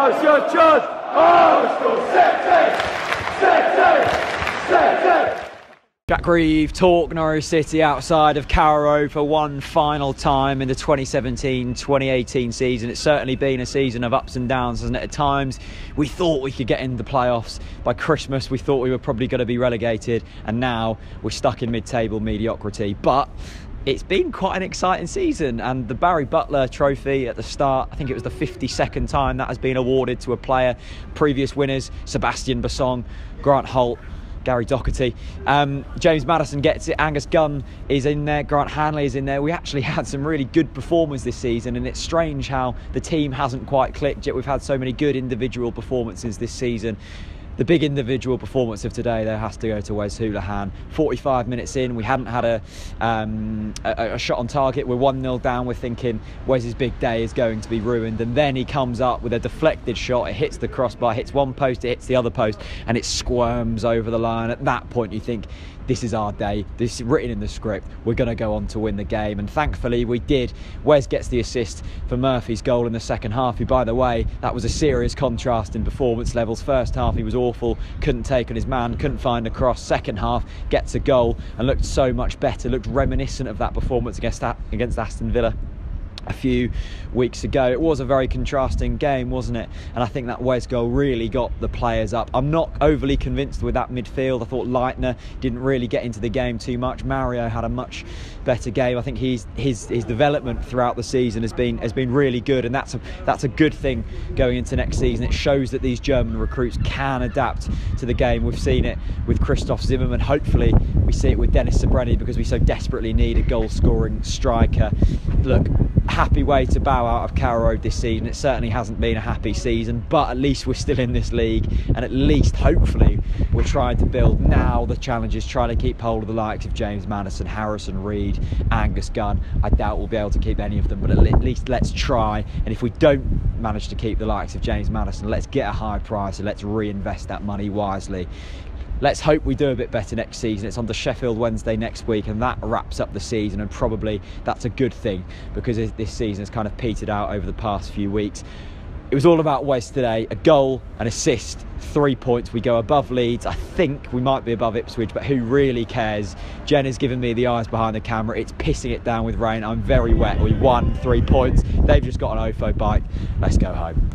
Now's your chance. Jack Reeve, TalkNorwichCity outside of Carrow Road for one final time in the 2017-2018 season. It's certainly been a season of ups and downs, hasn't it? At times we thought we could get in the playoffs. By Christmas we thought we were probably going to be relegated, and now we're stuck in mid-table mediocrity. But it's been quite an exciting season, and the Barry Butler trophy at the start, I think it was the 52nd time that has been awarded to a player. Previous winners, Sebastian Basson, Grant Holt, Gary Doherty. James Maddison gets it, Angus Gunn is in there, Grant Hanley is in there. We actually had some really good performers this season, and it's strange how the team hasn't quite clicked, yet we've had so many good individual performances this season. The big individual performance of today, though, has to go to Wes Hoolahan. 45 minutes in, we hadn't had a shot on target. We're 1-0 down. We're thinking Wes's big day is going to be ruined. And then he comes up with a deflected shot. It hits the crossbar, hits one post, it hits the other post, and it squirms over the line. At that point, you think, this is our day. This is written in the script. We're going to go on to win the game. And thankfully, we did. Wes gets the assist for Murphy's goal in the second half, who, by the way, that was a serious contrast in performance levels. First half, he was awful, couldn't take on his man, couldn't find a cross. Second half, gets a goal and looked so much better, looked reminiscent of that performance against Aston Villa a few weeks ago. It was a very contrasting game, wasn't it? And I think that Wes goal really got the players up. I'm not overly convinced with that midfield. I thought Leitner didn't really get into the game too much. Mario had a much better game. I think his development throughout the season has been really good, and that's a good thing going into next season. It shows that these German recruits can adapt to the game. We've seen it with Christoph Zimmermann. Hopefully we see it with Dennis Sabreni, because we so desperately need a goal-scoring striker. Look, happy way to bow out of Carrow Road this season. It certainly hasn't been a happy season, but at least we're still in this league, and at least hopefully we're trying to build. Now the challenge is trying to keep hold of the likes of James Maddison, Harrison Reed, Angus Gunn. I doubt we'll be able to keep any of them, but at least let's try. And if we don't manage to keep the likes of James Maddison, let's get a high price and let's reinvest that money wisely. Let's hope we do a bit better next season. It's on to Sheffield Wednesday next week, and that wraps up the season, and probably that's a good thing, because this season has kind of petered out over the past few weeks. It was all about Wes today. A goal, an assist, 3 points. We go above Leeds. I think we might be above Ipswich, but who really cares? Jen has given me the eyes behind the camera. It's pissing it down with rain. I'm very wet. We won 3 points. They've just got an OFO bike. Let's go home.